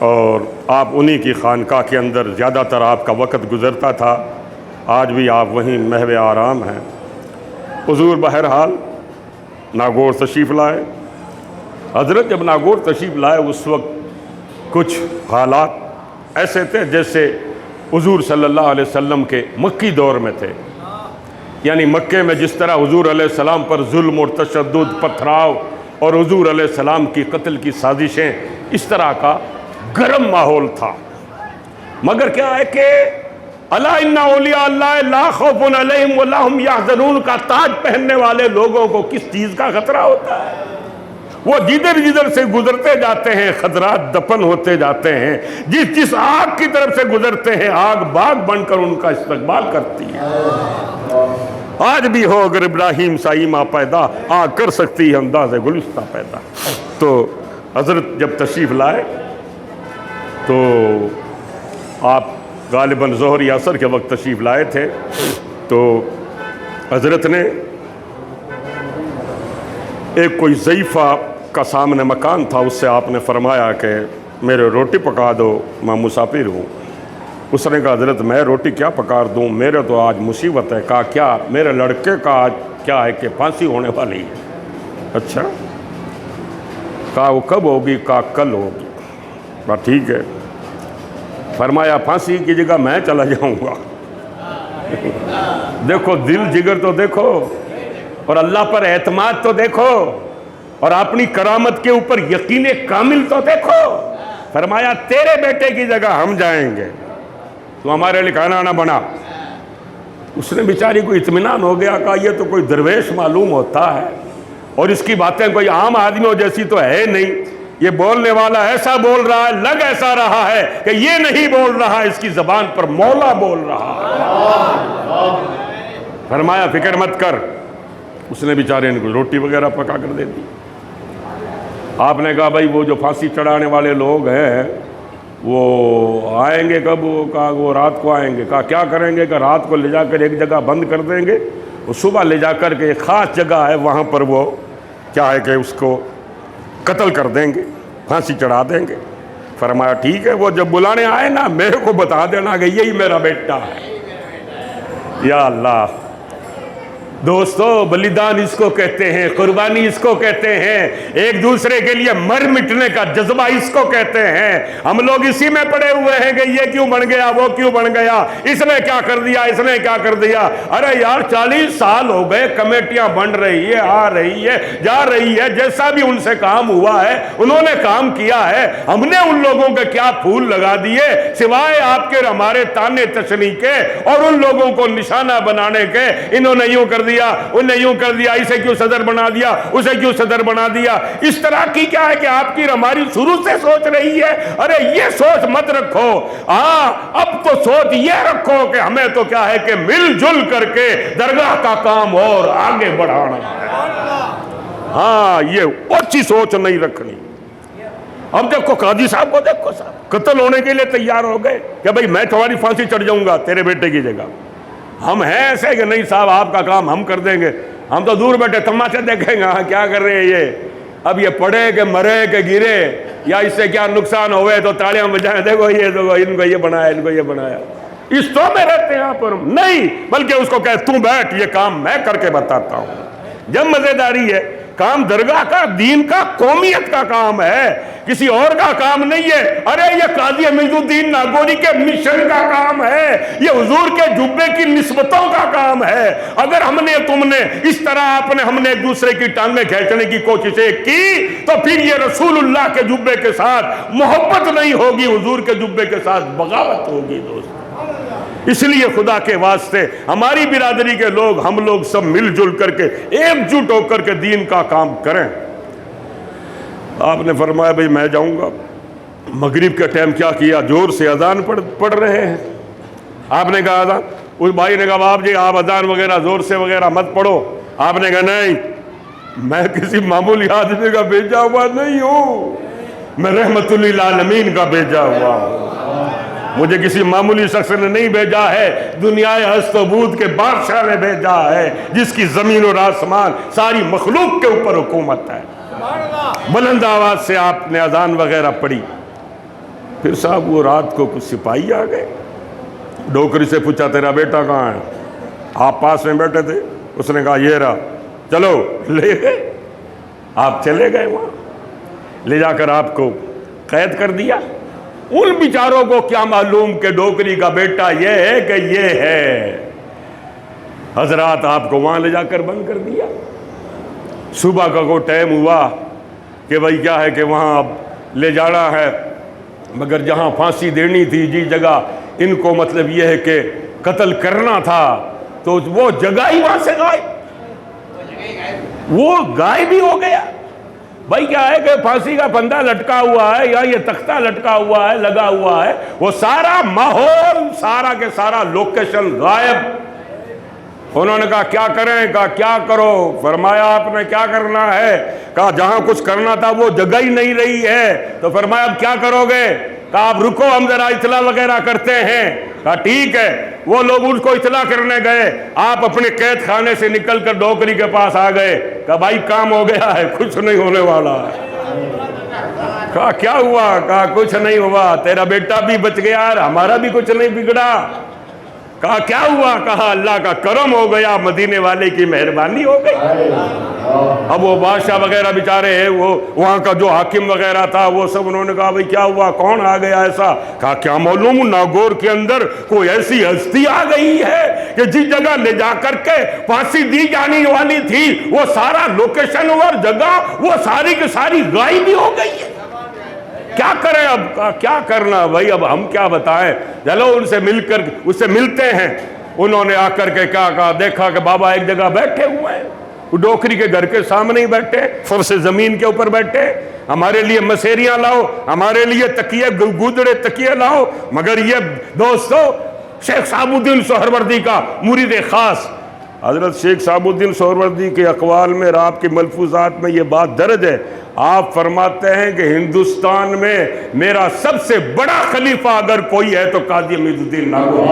اور آپ انہی کی خانقاہ کے اندر زیادہ تر آپ کا وقت گزرتا تھا۔ آج بھی آپ وہیں محو آرام ہیں۔ حضور بہرحال ناگور تشریف لائے۔ حضرت جب ناگور تشریف لائے اس وقت کچھ حالات ایسے تھے جیسے حضور صلی اللہ علیہ وسلم کے مکی دور میں تھے۔ یعنی مکے میں جس طرح حضور علیہ السلام پر ظلم اور تشدد، پتھراؤ اور حضور علیہ السلام کی قتل کی سازشیں، اس طرح کا گرم ماحول تھا۔ مگر کیا ہے کہ الا ان اولیاء اللہ لا خوف علیہم ولا ھم یحزنون کا تاج پہننے والے لوگوں کو کس چیز کا خطرہ ہوتا ہے؟ وہ جدھر جدھر سے گزرتے جاتے ہیں خطرات دفن ہوتے جاتے ہیں، جس آگ کی طرف سے گزرتے ہیں آگ باغ بن کر ان کا استقبال کرتی ہے۔ آج بھی ہو اگر ابراہیم سا ایماں پیدا، آگ کر سکتی ہے انداز گلستہ پیدا۔ تو حضرت جب تشریف لائے تو آپ غالباً ظہر یا عصر کے وقت تشریف لائے تھے، تو حضرت نے ایک کوئی ضعیفہ کا سامنے مکان تھا، اس سے آپ نے فرمایا کہ میرے روٹی پکا دو، میں مسافر ہوں۔ اس نے کہا حضرت میں روٹی کیا پکا دوں، میرے تو آج مصیبت ہے۔ کہا کیا؟ میرے لڑکے کا آج کیا ہے کہ پھانسی ہونے والی ہے۔ اچھا، کہا وہ کب ہوگی؟ کہا کل ہوگی۔ کہا ٹھیک ہے۔ فرمایا پھانسی کی جگہ میں چلا جاؤں گا۔ دیکھو دل جگر تو دیکھو، اور اللہ پر اعتماد تو دیکھو، اور اپنی کرامت کے اوپر یقین کامل تو دیکھو۔ فرمایا تیرے بیٹے کی جگہ ہم جائیں گے، تو ہمارے لیے کھانا نہ بنا۔ اس نے بیچاری کو اطمینان ہو گیا، کہا یہ تو کوئی درویش معلوم ہوتا ہے، اور اس کی باتیں کوئی عام آدمیوں جیسی تو ہے نہیں، یہ بولنے والا ایسا بول رہا ہے، لگ ایسا رہا ہے کہ یہ نہیں بول رہا، اس کی زبان پر مولا بول رہا ہے۔ فرمایا فکر مت کر۔ اس نے بیچارے ان کو روٹی وغیرہ پکا کر دے دی۔ آپ نے کہا بھائی وہ جو پھانسی چڑھانے والے لوگ ہیں وہ آئیں گے کب؟ وہ کہا وہ رات کو آئیں گے۔ کہا کیا کریں گے؟ کہ رات کو لے جا کر ایک جگہ بند کر دیں گے، وہ صبح لے جا کر کے ایک خاص جگہ ہے وہاں پر وہ کیا ہے کہ اس کو قتل کر دیں گے، پھانسی چڑھا دیں گے۔ فرمایا ٹھیک ہے، وہ جب بلانے آئے نا میرے کو بتا دینا کہ یہی میرا بیٹا ہے۔ یا اللہ دوستو، بلیدان اس کو کہتے ہیں، قربانی اس کو کہتے ہیں، ایک دوسرے کے لیے مر مٹنے کا جذبہ اس کو کہتے ہیں۔ ہم لوگ اسی میں پڑے ہوئے ہیں کہ یہ کیوں بن گیا، وہ کیوں بن گیا، اس نے کیا کر دیا، اس نے کیا کر دیا۔ ارے یار 40 سال ہو گئے، کمیٹیاں بن رہی ہے، آ رہی ہے، جا رہی ہے، جیسا بھی ان سے کام ہوا ہے انہوں نے کام کیا ہے۔ ہم نے ان لوگوں کے کیا پھول لگا دیے سوائے آپ کے ہمارے تانے تشنیع کے اور ان لوگوں کو نشانہ بنانے کے۔ انہوں نے یوں کر دیا، انہیں یوں کر دیا، اسے کیوں صدر بنا دیا، اسے کیوں صدر بنا دیا۔ اس طرح کی کیا ہے کہ آپ کی ہماری شروع سے سوچ رہی ہے۔ ارے یہ سوچ مت رکھو، اب تو سوچ یہ رکھو کہ ہمیں تو کیا ہے کہ مل جل کر کے درگاہ کا کام اور آگے بڑھانا ہے۔ ہاں یہ اچھی سوچ نہیں رکھنی۔ اب دیکھو قاضی صاحب کو دیکھو، صاحب قتل ہونے کے لیے تیار ہو گئے کہ بھائی میں تمہاری پھانسی چڑھ جاؤں گا تیرے بیٹے کی جگہ۔ ہم ہیں ایسے کہ نہیں صاحب آپ کا کام ہم کر دیں گے، ہم تو دور بیٹھے تماشے دیکھیں گے ہاں کیا کر رہے ہیں یہ، اب یہ پڑے کہ مرے کہ گرے یا اس سے کیا نقصان ہوئے تو تالیاں بجائیں، دیکھو یہ دیکھو ان کو یہ بنایا، ان کو یہ بنایا۔ اس تو میں رہتے ہیں یہاں پر نہیں، بلکہ اس کو کہے تو بیٹھ، یہ کام میں کر کے بتاتا ہوں۔ جب مزیداری ہے، کام درگاہ کا، دین کا، قومیت کا کام ہے، کسی اور کا کام نہیں ہے۔ ارے یہ قاضی حمید الدین ناگوری کے مشن کا کام ہے، یہ حضور کے جبے کی نسبتوں کا کام ہے۔ اگر ہم نے تم نے اس طرح ہم نے ایک دوسرے کی ٹانگیں کھینچنے کی کوششیں کی تو پھر یہ رسول اللہ کے جبے کے ساتھ محبت نہیں ہوگی، حضور کے جبے کے ساتھ بغاوت ہوگی دوست۔ اس لیے خدا کے واسطے ہماری برادری کے لوگ، ہم لوگ سب مل جل کر کے ایک جٹ ہو کر کے دین کا کام کریں۔ آپ نے فرمایا بھئی میں جاؤں گا۔ مغرب کے ٹائم کیا کیا، زور سے اذان پڑھ رہے ہیں۔ آپ نے کہا اذان، اس بھائی نے کہا باپ جی آپ اذان وغیرہ زور سے وغیرہ مت پڑھو۔ آپ نے کہا نہیں، میں کسی معمولی آدمی کا بھیجا ہوا نہیں ہوں، میں رحمت للعالمین کا بھیجا ہوا ہوں۔ مجھے کسی معمولی شخص نے نہیں بھیجا ہے، دنیا ہست و بود کے بادشاہ نے بھیجا ہے، جس کی زمین اور آسمان ساری مخلوق کے اوپر حکومت ہے۔ بلند آواز سے آپ نے اذان وغیرہ پڑھی۔ پھر صاحب وہ رات کو کچھ سپاہی آ گئے، ڈوکری سے پوچھا تیرا بیٹا کہاں ہے؟ آپ پاس میں بیٹھے تھے، اس نے کہا یہ رہا، چلو لے گئے۔ آپ چلے گئے وہاں، لے جا کر آپ کو قید کر دیا۔ ان بیچاروں کو کیا معلوم کہ ڈوکری کا بیٹا یہ ہے کہ یہ ہے۔ حضرات آپ کو وہاں لے جا کر بند کر دیا۔ صبح کا کو ٹائم ہوا، کہ بھائی کیا ہے کہ وہاں اب لے جانا ہے، مگر جہاں پھانسی دینی تھی جس جگہ ان کو مطلب یہ ہے کہ قتل کرنا تھا تو وہ جگہ ہی وہاں سے غائب، وہ غائب ہی ہو گیا۔ بھائی کیا ہے کہ پھانسی کا پھندا لٹکا ہوا ہے یا یہ تختہ لٹکا ہوا ہے، لگا ہوا ہے، وہ سارا ماحول، سارا کے سارا لوکیشن غائب۔ انہوں نے کہا کیا کریں؟ کہا کیا کرو؟ فرمایا آپ نے کیا کرنا ہے؟ کہا جہاں کچھ کرنا تھا وہ جگہ ہی نہیں رہی ہے۔ تو فرمایا اب کیا کرو گے؟ کہا آپ رکو ہم ذرا اطلاع وغیرہ کرتے ہیں۔ کہا ٹھیک ہے۔ وہ لوگ ان کو اطلاع کرنے گئے، آپ اپنے قید خانے سے نکل کر ڈوکری کے پاس آ گئے۔ کہا بھائی کام ہو گیا ہے، کچھ نہیں ہونے والا ہے۔ کہا کیا ہوا؟ کہا کچھ نہیں ہوا، تیرا بیٹا بھی بچ گیا اور ہمارا بھی کچھ نہیں بگڑا۔ کہا کیا ہوا؟ کہا اللہ کا کرم ہو گیا، مدینے والے کی مہربانی ہو گئی۔ اب وہ بادشاہ وغیرہ بیچارے ہیں، وہ وہاں کا جو حاکم وغیرہ تھا، وہ سب انہوں نے کہا بھئی کیا ہوا، کون آ گیا ایسا؟ کہا کیا معلوم، ناگور کے اندر کوئی ایسی ہستی آ گئی ہے کہ جس جگہ لے جا کر کے پھانسی دی جانے والی تھی وہ سارا لوکیشن اور جگہ وہ ساری کی ساری غائب ہی ہو گئی ہے۔ کیا کریں اب؟ کہا کیا کرنا بھائی، اب ہم کیا بتائیں، چلو ان سے مل کر اس سے ملتے ہیں۔ انہوں نے آ کر کے کیا کہا، دیکھا کہ بابا ایک جگہ بیٹھے ہوئے ہیں، ڈوکری کے گھر کے سامنے ہی بیٹھے، فرش زمین کے اوپر بیٹھے، ہمارے لیے مسیریاں لاؤ، ہمارے لیے تکیے گودڑے تکیے لاؤ۔ مگر یہ دوستو شیخ صاحب الدین سہروردی کا مرید خاص حضرت شیخ صاحب الدین سہروردی کے اقوال میں اور آپ کے ملفوظات میں یہ بات درج ہے، آپ فرماتے ہیں کہ ہندوستان میں میرا سب سے بڑا خلیفہ اگر کوئی ہے تو قاضی امید الدین ناگوری۔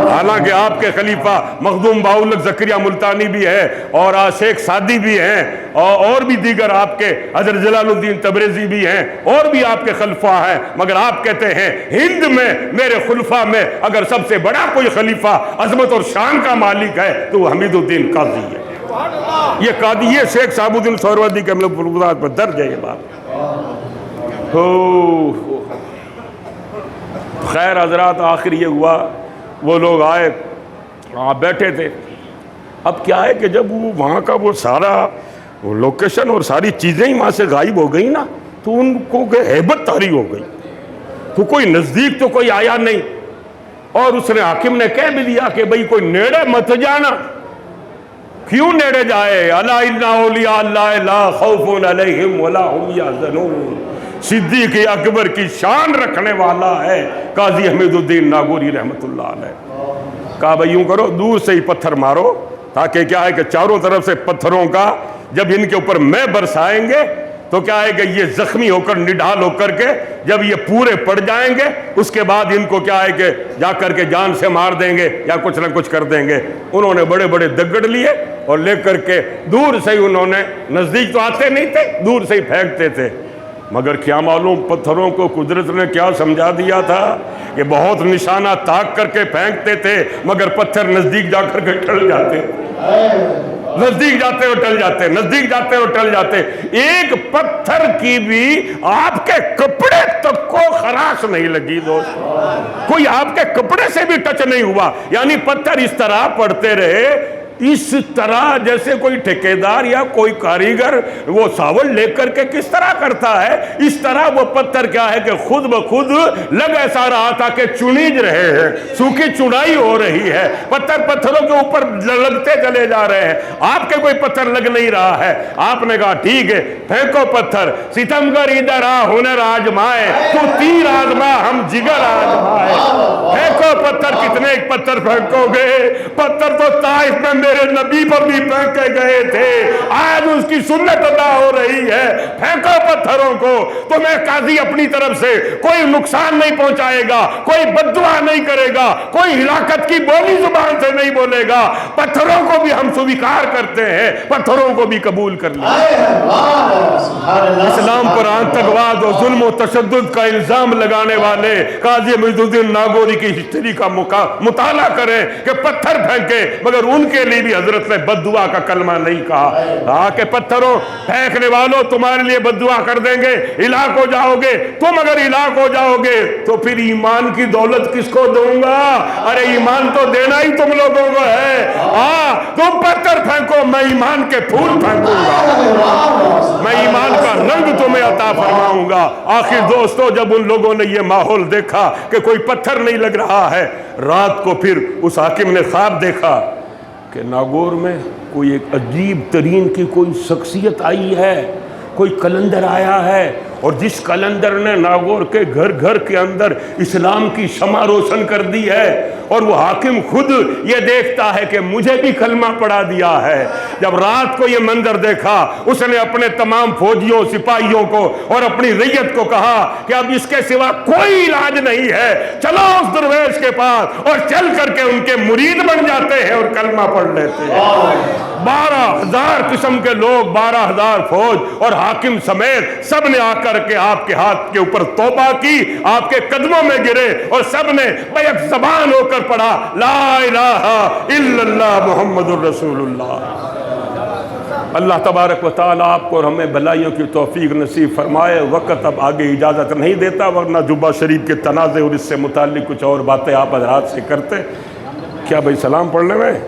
حالانکہ آپ کے خلیفہ مخدوم باؤلک زکریا ملتانی بھی ہے اور شیخ سعدی بھی ہیں اور بھی دیگر آپ کے حضرت جلال الدین تبریزی بھی ہیں اور بھی آپ کے خلفاء ہیں، مگر آپ کہتے ہیں ہند میں میرے خلفاء میں اگر سب سے بڑا کوئی خلیفہ عظمت اور شان کا مالک ہے تو وہ حمید الدین قاضی ہے۔ یہ قاضی، یہ شیخ صاحب الدین سہروردی کے ملفوظات پر درج ہے یہ بات۔ خیر حضرات، آخر یہ ہوا وہ لوگ آئے، وہاں بیٹھے تھے۔ اب کیا ہے کہ جب وہ وہاں کا وہ سارا لوکیشن اور ساری چیزیں ہی وہاں سے غائب ہو گئی نا تو ان کو ہیبت طاری ہو گئی، تو کوئی نزدیک تو کوئی آیا نہیں، اور اس نے حاکم نے کہہ بھی دیا کہ بھئی کوئی نیڑے مت جانا۔ کیوں نیڑے جائے؟ الا ان اولیاء اللہ لا خوف علیہم ولا هم یحزنون، صدیق اکبر کی شان رکھنے والا ہے قاضی حمید الدین ناگوری رحمت اللہ علیہ۔ کہا بھئی یوں کرو، دور سے ہی پتھر مارو تاکہ کیا ہے کہ چاروں طرف سے پتھروں کا جب ان کے اوپر میں برسائیں گے تو کیا ہے کہ یہ زخمی ہو کر نڈھال ہو کر کے جب یہ پورے پڑ جائیں گے اس کے بعد ان کو کیا ہے کہ جا کر کے جان سے مار دیں گے یا کچھ نہ کچھ کر دیں گے۔ انہوں نے بڑے بڑے دگڑ لیے اور لے کر کے دور سے ہی انہوں نے، نزدیک تو آتے نہیں تھے، دور سے ہی پھینکتے تھے۔ مگر کیا معلوم پتھروں کو قدرت نے کیا سمجھا دیا تھا کہ بہت نشانہ تاک کر کے پھینکتے تھے مگر پتھر نزدیک جا کر کے ٹل جاتے، نزدیک جاتے اور ٹل جاتے، نزدیک جاتے اور ٹل جاتے۔ ایک پتھر کی بھی آپ کے کپڑے تک کو خراش نہیں لگی دوست، کوئی آپ کے کپڑے سے بھی ٹچ نہیں ہوا، یعنی پتھر اس طرح پڑتے رہے، اس طرح جیسے کوئی ٹھیکیدار یا کوئی کاریگر وہ ساول لے کر کے کس طرح کرتا ہے، اس طرح وہ پتھر کیا ہے کہ خود بخود لگ ایسا رہا تھا کہ چنیج رہے ہیں، سوکھی چڑائی ہو رہی ہے، پتھر پتھروں کے اوپر لگتے چلے جا رہے ہیں، آپ کے کوئی پتھر لگ نہیں رہا ہے۔ آپ نے کہا ٹھیک ہے پھینکو پتھر، ستمگر ادھر آ ہنر آزمائے، تو تیر آزما ہم جگر آزمائے۔ پھینکو پتھر، کتنے ایک پتھر پھینکو گے؟ پتھر تو طائف میں میرے نبی پر بھی پھینکے گئے تھے، آج اس کی سنت ادا ہو رہی ہے۔ پھینکو پتھروں کو، تمہیں قاضی اپنی طرف سے کوئی نقصان نہیں پہنچائے گا، کوئی بددعا نہیں کرے گا، کوئی ہلاکت کی بولی زبان سے نہیں بولے گا۔ پتھروں کو بھی ہم سویکار کرتے ہیں، پتھروں کو بھی قبول کر لیں۔ اسلام پر آتنکواد اور ظلم و تشدد کا الزام لگانے والے قاضی حمید الدین ناگوری کی ہسٹری کا مطالعہ کریں کہ پتھر پھینکے، مگر ان کے لیے بھی حضرت نے بد دعا کا کلمہ نہیں کہا۔ کہا کہ پتھروں پھینکنے والوں تمہارے لیے بد دعا کر دیں گے، ہلاک ہو جاؤ گے، تم اگر ہلاک ہو جاؤ گے تو پھر ایمان کی دولت کس کو دوں گا؟ ارے ایمان تو دینا ہی تم لوگوں کو ہے۔ تم پتھر پھینکو، میں ایمان کے پھول پھینکوں گا، میں ایمان کا رنگ تمہیں عطا فرماؤں گا۔ آخر دوستو جب ان لوگوں نے یہ ماحول دیکھا کہ کوئی پتھر نہیں لگ رہا ہے، رات کو پھر اس حاکم نے خواب دیکھا کہ ناگور میں کوئی ایک عجیب ترین کی کوئی شخصیت آئی ہے، کوئی کلندر آیا ہے، اور جس کلندر نے ناگور کے گھر گھر کے اندر اسلام کی شمع روشن کر دی ہے، اور وہ حاکم خود یہ دیکھتا ہے کہ مجھے بھی کلمہ پڑھا دیا ہے۔ جب رات کو یہ منظر دیکھا، اس نے اپنے تمام فوجیوں، سپاہیوں کو اور اپنی رعیت کو کہا کہ اب اس کے سوا کوئی علاج نہیں ہے، چلو اس درویش کے پاس، اور چل کر کے ان کے مرید بن جاتے ہیں اور کلمہ پڑھ لیتے ہیں۔ 12,000 قسم کے لوگ، 12,000 فوج اور حاکم سمیت سب نے آ کر کے آپ کے ہاتھ کے اوپر توبہ کی، آپ کے قدموں میں گرے، اور سب نے بیک زبان ہو کر پڑھا لا الہ الا اللہ محمد الرسول اللہ۔ اللہ تبارک و تعالیٰ آپ کو اور ہمیں بھلائیوں کی توفیق نصیب فرمائے۔ وقت اب آگے اجازت نہیں دیتا، ورنہ جبہ شریف کے تنازع اور اس سے متعلق کچھ اور باتیں آپ حضرات سے کرتے۔ کیا بھائی سلام پڑھنے میں